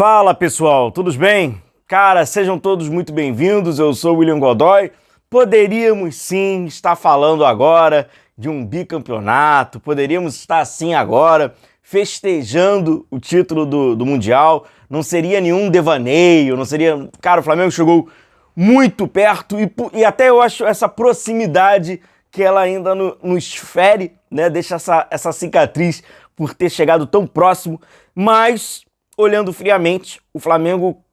Fala pessoal, tudo bem? Cara, sejam todos muito bem-vindos, eu sou o William Godoy. Poderíamos sim estar falando agora de um bicampeonato, poderíamos estar sim agora festejando o título do Mundial, não seria nenhum devaneio, não seria... Cara, o Flamengo chegou muito perto e até eu acho essa proximidade que ela ainda nos fere, né? Deixa essa cicatriz por ter chegado tão próximo, mas... Olhando friamente, o Flamengo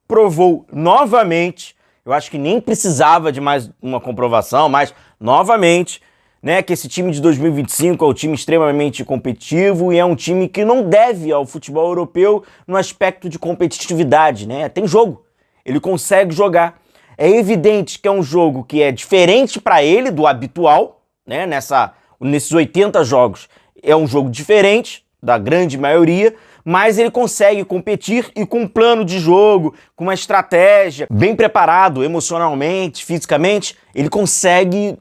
provou novamente, eu acho que nem precisava de mais uma comprovação, mas novamente, né, que esse time de 2025 é um time extremamente competitivo e é um time que não deve ao futebol europeu no aspecto de competitividade, né? Tem jogo, ele consegue jogar. É evidente que é um jogo que é diferente para ele do habitual, né? Nesses 80 jogos é um jogo diferente da grande maioria, mas ele consegue competir e com um plano de jogo, com uma estratégia, bem preparado emocionalmente, fisicamente, ele consegue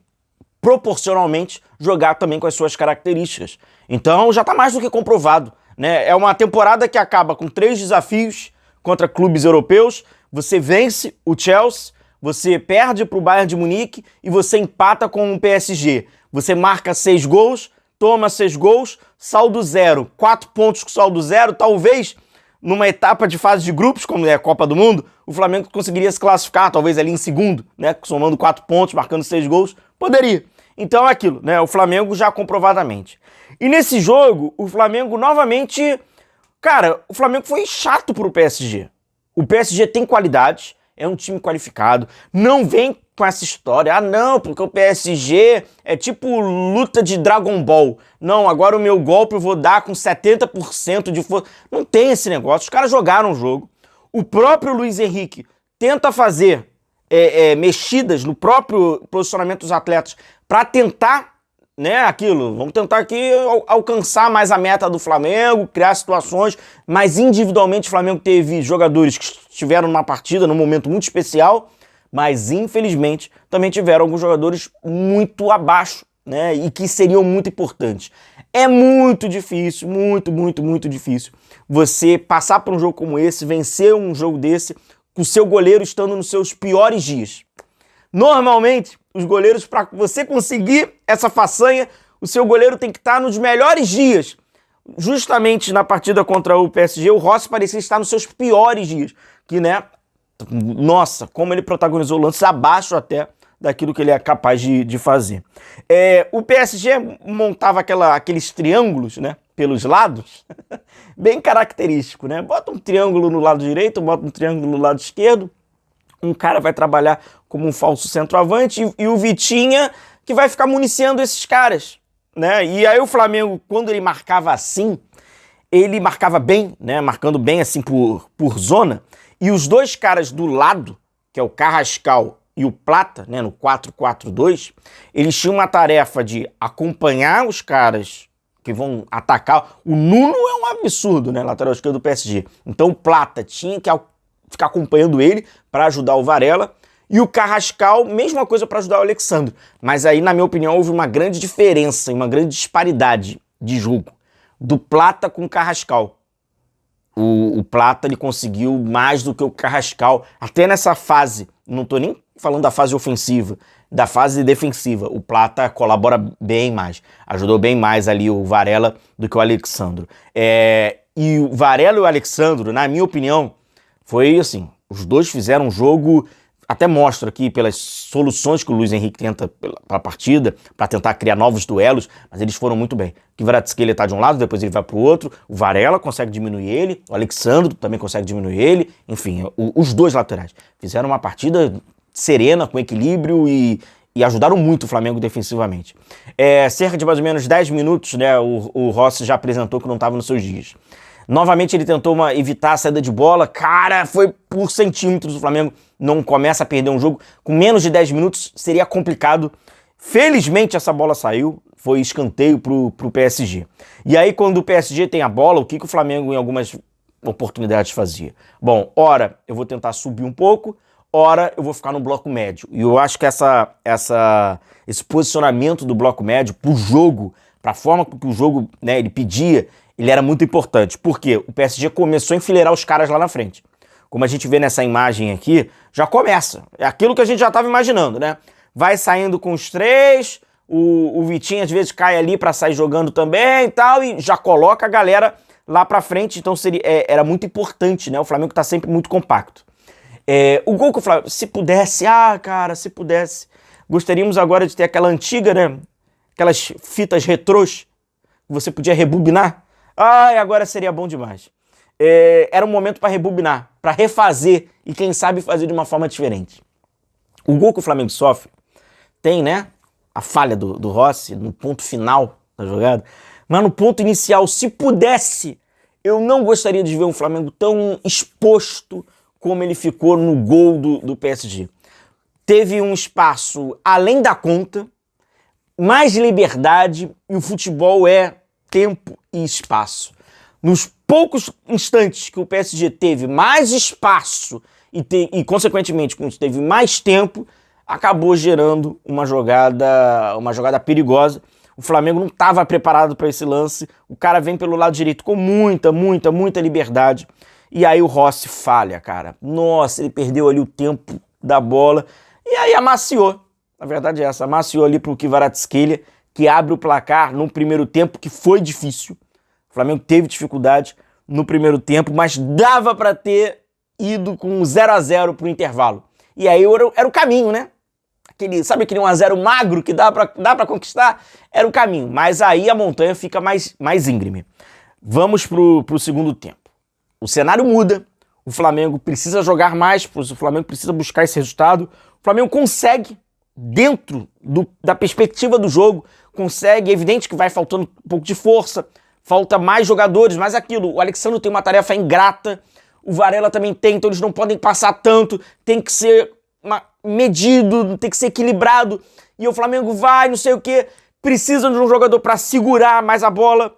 proporcionalmente jogar também com as suas características. Então já está mais do que comprovado, né? É uma temporada que acaba com 3 desafios contra clubes europeus, você vence o Chelsea, você perde para o Bayern de Munique e você empata com o PSG. Você marca 6 gols, toma 6 gols, saldo 0, 4 pontos com saldo 0, talvez numa etapa de fase de grupos, como é a Copa do Mundo, o Flamengo conseguiria se classificar, talvez ali em segundo, né, somando 4 pontos, marcando 6 gols, poderia. Então é aquilo, né, o Flamengo já comprovadamente. E nesse jogo, o Flamengo novamente, cara, o Flamengo foi chato pro PSG. O PSG tem qualidade, é um time qualificado, não vem com essa história, não, porque o PSG é tipo luta de Dragon Ball. Não, agora o meu golpe eu vou dar com 70% de força. Não tem esse negócio, os caras jogaram o jogo. O próprio Luiz Henrique tenta fazer mexidas no próprio posicionamento dos atletas para tentar, né, aquilo, vamos tentar aqui alcançar mais a meta do Flamengo, criar situações, mas individualmente o Flamengo teve jogadores que estiveram numa partida, num momento muito especial, mas infelizmente também tiveram alguns jogadores muito abaixo, né, e que seriam muito importantes. É muito difícil, muito difícil você passar por um jogo como esse, vencer um jogo desse, com o seu goleiro estando nos seus piores dias. Normalmente, os goleiros, para você conseguir essa façanha, o seu goleiro tem que estar nos melhores dias. Justamente na partida contra o PSG, o Rossi parecia estar nos seus piores dias, que, né, nossa, como ele protagonizou lances abaixo até daquilo que ele é capaz de fazer. O PSG montava aqueles triângulos, né, pelos lados, bem característico, né? Bota um triângulo no lado direito, bota um triângulo no lado esquerdo, um cara vai trabalhar como um falso centroavante e o Vitinha que vai ficar municiando esses caras, né? E aí o Flamengo, quando ele marcava assim, ele marcava bem, né? Marcando bem assim por zona, e os dois caras do lado, que é o Carrascal e o Plata, né, no 4-4-2, eles tinham uma tarefa de acompanhar os caras que vão atacar. O Nuno é um absurdo, né, lateral esquerdo do PSG. Então o Plata tinha que ficar acompanhando ele para ajudar o Varela, e o Carrascal, mesma coisa para ajudar o Alexandre. Mas aí, na minha opinião, houve uma grande diferença, uma grande disparidade de jogo do Plata com o Carrascal. O Plata, ele conseguiu mais do que o Carrascal, até nessa fase, não estou nem falando da fase ofensiva, da fase defensiva, o Plata colabora bem mais, ajudou bem mais ali o Varela do que o Alexandre. E o Varela e o Alexandre, na minha opinião, foi assim, os dois fizeram um jogo, até mostra aqui pelas soluções que o Luiz Henrique tenta para a partida, para tentar criar novos duelos, mas eles foram muito bem. O Kvaratskhelia está de um lado, depois ele vai para o outro, o Varela consegue diminuir ele, o Alexandre também consegue diminuir ele, enfim, os dois laterais fizeram uma partida serena, com equilíbrio e ajudaram muito o Flamengo defensivamente. Cerca de mais ou menos 10 minutos, né, o Rossi já apresentou que não estava nos seus dias. Novamente ele tentou evitar a saída de bola, cara, foi por centímetros, o Flamengo não começa a perder um jogo, com menos de 10 minutos seria complicado. Felizmente essa bola saiu, foi escanteio pro PSG. E aí quando o PSG tem a bola, o que o Flamengo em algumas oportunidades fazia? Bom, ora eu vou tentar subir um pouco, ora eu vou ficar no bloco médio. E eu acho que esse posicionamento do bloco médio pro jogo, para a forma que o jogo, né, ele pedia, ele era muito importante. Por quê? O PSG começou a enfileirar os caras lá na frente. Como a gente vê nessa imagem aqui, já começa. É aquilo que a gente já estava imaginando, né? Vai saindo com os três, o Vitinho às vezes cai ali para sair jogando também e tal, e já coloca a galera lá para frente. Então era muito importante, né? O Flamengo tá sempre muito compacto. O gol que o Flamengo... Se pudesse, se pudesse... Gostaríamos agora de ter aquela antiga, né? Aquelas fitas retrôs que você podia rebobinar. Agora seria bom demais. Era um momento para rebobinar, para refazer e quem sabe fazer de uma forma diferente. O gol que o Flamengo sofre tem, né? A falha do Rossi no ponto final da jogada. Mas no ponto inicial, se pudesse, eu não gostaria de ver um Flamengo tão exposto como ele ficou no gol do PSG. Teve um espaço além da conta, mais liberdade, e o futebol é tempo e espaço. Nos poucos instantes que o PSG teve mais espaço e consequentemente, quando teve mais tempo, acabou gerando uma jogada perigosa. O Flamengo não estava preparado para esse lance. O cara vem pelo lado direito com muita liberdade. E aí o Rossi falha, cara. Nossa, ele perdeu ali o tempo da bola. E aí amaciou. A verdade é essa, amaciou ali pro Kvaratskhelia, que abre o placar no primeiro tempo, que foi difícil. O Flamengo teve dificuldade no primeiro tempo, mas dava para ter ido com 0-0 pro intervalo. E aí era o caminho, né? Sabe aquele 1-0 magro que dá pra conquistar? Era o caminho, mas aí a montanha fica mais íngreme. Vamos pro segundo tempo. O cenário muda, o Flamengo precisa jogar mais, o Flamengo precisa buscar esse resultado. O Flamengo consegue, dentro da perspectiva do jogo, consegue. É evidente que vai faltando um pouco de força, falta mais jogadores, mas aquilo, o Alexandre tem uma tarefa ingrata, o Varela também tem, então eles não podem passar tanto, tem que ser medido, tem que ser equilibrado, e o Flamengo vai, não sei o que, precisa de um jogador para segurar mais a bola,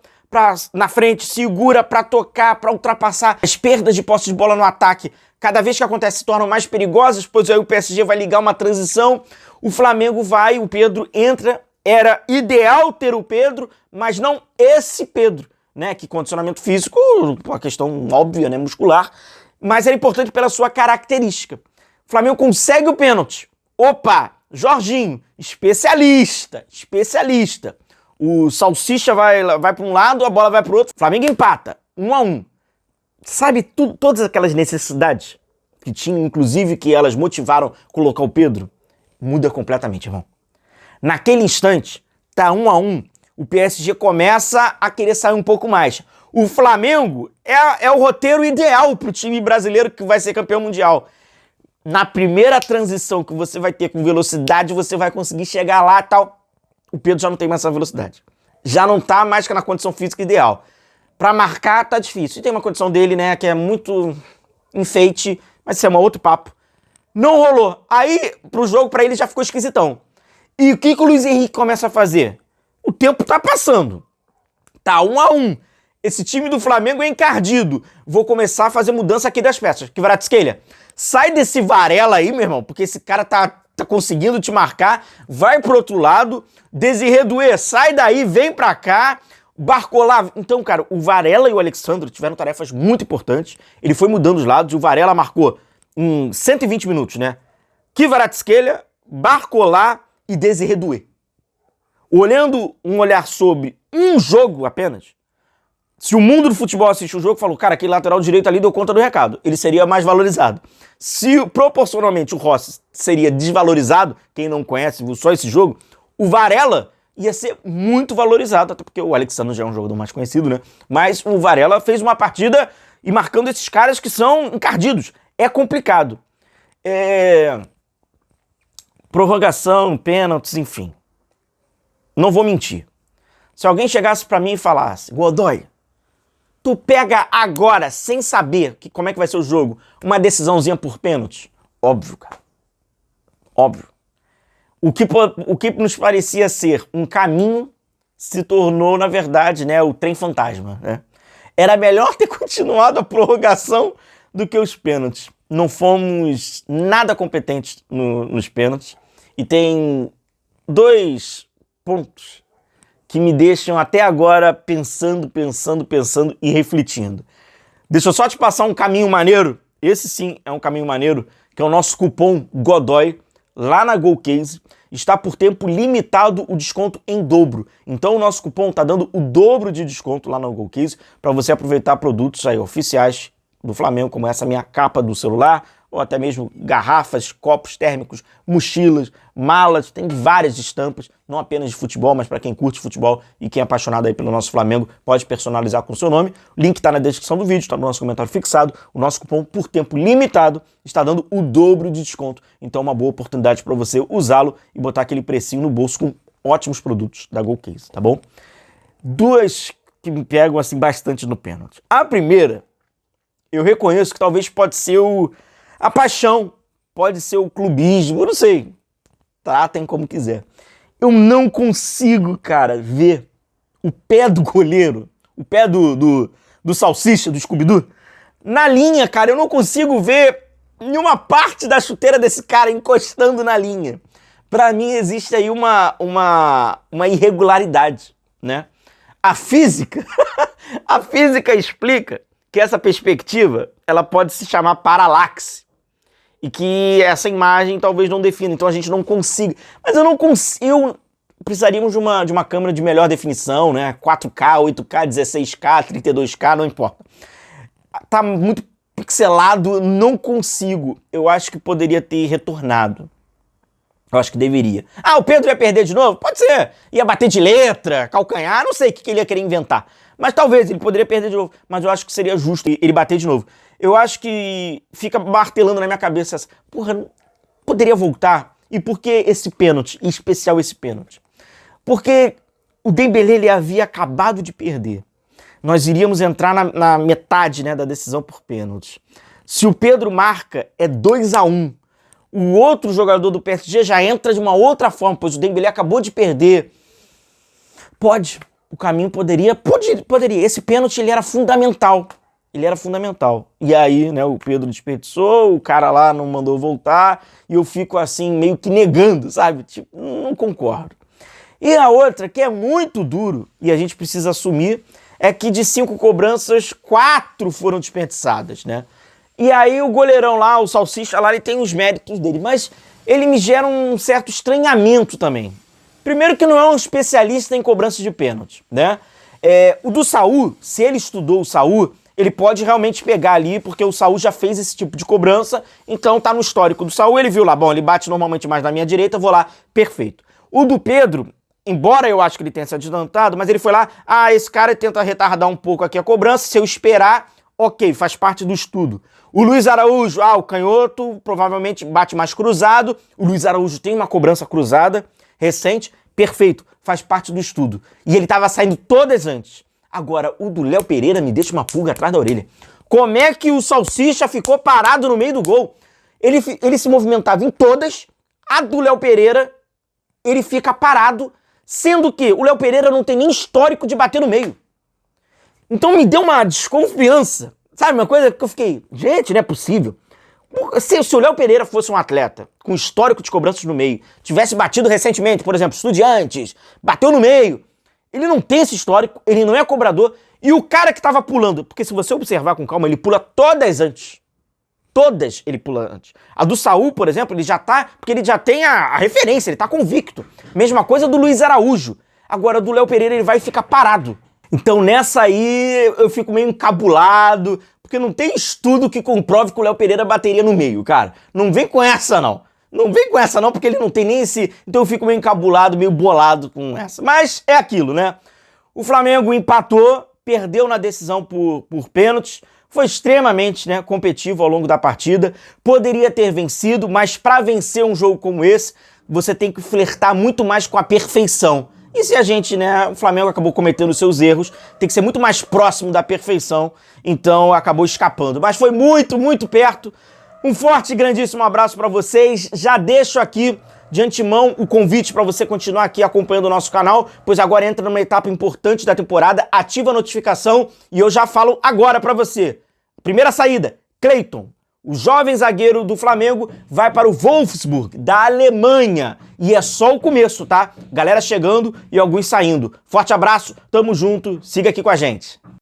na frente, segura para tocar, para ultrapassar. As perdas de posse de bola no ataque, cada vez que acontece, se tornam mais perigosas, pois aí o PSG vai ligar uma transição, o Flamengo vai, o Pedro entra. Era ideal ter o Pedro, mas não esse Pedro, né? Que condicionamento físico, uma questão óbvia, né? Muscular, mas era importante pela sua característica. O Flamengo consegue o pênalti. Opa! Jorginho, especialista. O Salsicha vai para um lado, a bola vai para o outro. O Flamengo empata, 1-1. Sabe todas aquelas necessidades que tinham, inclusive que elas motivaram colocar o Pedro? Muda completamente, irmão. Naquele instante, tá 1-1, o PSG começa a querer sair um pouco mais. O Flamengo é o roteiro ideal pro time brasileiro que vai ser campeão mundial. Na primeira transição que você vai ter com velocidade, você vai conseguir chegar lá e tal. O Pedro já não tem mais essa velocidade. Já não tá mais que na condição física ideal. Pra marcar, tá difícil. E tem uma condição dele, né, que é muito enfeite, mas isso é um outro papo. Não rolou. Aí, pro jogo, pra ele já ficou esquisitão. E o que o Luiz Henrique começa a fazer? O tempo tá passando. Tá 1-1. Esse time do Flamengo é encardido. Vou começar a fazer mudança aqui das peças. Kvaratskhelia, sai desse Varela aí, meu irmão, porque esse cara tá conseguindo te marcar. Vai pro outro lado. Desiré Doué, sai daí, vem pra cá. Barcola. Então, cara, o Varela e o Alexandre tiveram tarefas muito importantes. Ele foi mudando os lados. O Varela marcou em 120 minutos, né? Kvaratskhelia, Barcola e Desiré Doué. Olhando um olhar sobre um jogo apenas, se o mundo do futebol assiste o jogo e falou, cara, aquele lateral direito ali deu conta do recado, ele seria mais valorizado. Se proporcionalmente o Rossi seria desvalorizado, quem não conhece só esse jogo, o Varela ia ser muito valorizado, até porque o Alexandre já é um jogador mais conhecido, né? Mas o Varela fez uma partida e marcando esses caras que são encardidos. É complicado. Prorrogação, pênaltis, enfim. Não vou mentir. Se alguém chegasse pra mim e falasse, Godoy, tu pega agora, sem saber como é que vai ser o jogo, uma decisãozinha por pênalti? Óbvio, cara. Óbvio. O que nos parecia ser um caminho se tornou, na verdade, né, o trem fantasma, né? Era melhor ter continuado a prorrogação do que os pênaltis. Não fomos nada competentes nos pênaltis. E tem 2 pontos que me deixam até agora pensando e refletindo. Deixa eu só te passar um caminho maneiro. Esse sim é um caminho maneiro, que é o nosso cupom Godoy lá na GoCase. Está por tempo limitado o desconto em dobro. Então o nosso cupom está dando o dobro de desconto lá na GoCase para você aproveitar produtos aí oficiais do Flamengo, como essa minha capa do celular, ou até mesmo garrafas, copos térmicos, mochilas, malas, tem várias estampas, não apenas de futebol, mas para quem curte futebol e quem é apaixonado aí pelo nosso Flamengo, pode personalizar com o seu nome. O link está na descrição do vídeo, está no nosso comentário fixado. O nosso cupom por tempo limitado está dando o dobro de desconto, então é uma boa oportunidade para você usá-lo e botar aquele precinho no bolso com ótimos produtos da GoCase, tá bom? Duas que me pegam assim bastante no pênalti. A primeira, eu reconheço que talvez pode ser a paixão, pode ser o clubismo, eu não sei. Tratem como quiser. Eu não consigo, cara, ver o pé do goleiro, o pé do salsicha, do Scooby-Doo, na linha, cara. Eu não consigo ver nenhuma parte da chuteira desse cara encostando na linha. Pra mim existe aí uma irregularidade, né? A física, a física explica que essa perspectiva, ela pode se chamar paralaxe. E que essa imagem talvez não defina, então a gente não consiga. Mas eu não consigo. Precisaríamos de uma câmera de melhor definição, né? 4K, 8K, 16K, 32K, não importa. Tá muito pixelado, não consigo. Eu acho que poderia ter retornado. Eu acho que deveria. Ah, o Pedro ia perder de novo? Pode ser. Ia bater de letra, calcanhar, não sei o que ele ia querer inventar. Mas talvez ele poderia perder de novo. Mas eu acho que seria justo ele bater de novo. Eu acho que fica martelando na minha cabeça essa, porra, poderia voltar? E por que esse pênalti? Em especial esse pênalti. Porque o Dembélé, ele havia acabado de perder. Nós iríamos entrar na metade, né, da decisão por pênalti. Se o Pedro marca, é 2-1. O outro jogador do PSG já entra de uma outra forma, pois o Dembélé acabou de perder. O caminho poderia. Esse pênalti, ele era fundamental. Ele era fundamental. E aí, né, o Pedro desperdiçou, o cara lá não mandou voltar, e eu fico assim, meio que negando, sabe? Tipo, não concordo. E a outra, que é muito duro, e a gente precisa assumir, é que de 5 cobranças, 4 foram desperdiçadas, né? E aí o goleirão lá, o salsicha lá, ele tem os méritos dele, mas ele me gera um certo estranhamento também. Primeiro que não é um especialista em cobranças de pênalti, né? O do Saul, se ele estudou o Saul, ele pode realmente pegar ali, porque o Saul já fez esse tipo de cobrança, então tá no histórico do Saul, ele viu lá, bom, ele bate normalmente mais na minha direita, eu vou lá, perfeito. O do Pedro, embora eu acho que ele tenha se adiantado, mas ele foi lá, esse cara tenta retardar um pouco aqui a cobrança, se eu esperar, ok, faz parte do estudo. O Luiz Araújo, o canhoto, provavelmente bate mais cruzado, o Luiz Araújo tem uma cobrança cruzada, recente, perfeito, faz parte do estudo. E ele tava saindo todas antes. Agora, o do Léo Pereira me deixa uma pulga atrás da orelha. Como é que o salsicha ficou parado no meio do gol? Ele se movimentava em todas, a do Léo Pereira, ele fica parado, sendo que o Léo Pereira não tem nem histórico de bater no meio. Então me deu uma desconfiança, sabe? Uma coisa que eu fiquei, gente, não é possível. Se o Léo Pereira fosse um atleta com histórico de cobranças no meio, tivesse batido recentemente, por exemplo, Estudiantes, bateu no meio, ele não tem esse histórico, ele não é cobrador, e o cara que tava pulando, porque se você observar com calma, ele pula todas antes. Todas ele pula antes. A do Saul, por exemplo, ele já tá, porque ele já tem a referência, ele tá convicto. Mesma coisa do Luiz Araújo. Agora, do Léo Pereira, ele vai ficar parado. Então, nessa aí, eu fico meio encabulado, porque não tem estudo que comprove que o Léo Pereira bateria no meio, cara. Não vem com essa, não. Não vem com essa, não, porque ele não tem nem esse... Então eu fico meio encabulado, meio bolado com essa. Mas é aquilo, né? O Flamengo empatou, perdeu na decisão por pênaltis, foi extremamente, né, competitivo ao longo da partida, poderia ter vencido, mas para vencer um jogo como esse, você tem que flertar muito mais com a perfeição. E se a gente, né, o Flamengo acabou cometendo seus erros, tem que ser muito mais próximo da perfeição, então acabou escapando. Mas foi muito, muito perto. Um forte e grandíssimo abraço para vocês. Já deixo aqui de antemão o convite para você continuar aqui acompanhando o nosso canal, pois agora entra numa etapa importante da temporada, ativa a notificação e eu já falo agora para você. Primeira saída, Cleiton. O jovem zagueiro do Flamengo vai para o Wolfsburg, da Alemanha. E é só o começo, tá? Galera chegando e alguns saindo. Forte abraço, tamo junto, siga aqui com a gente.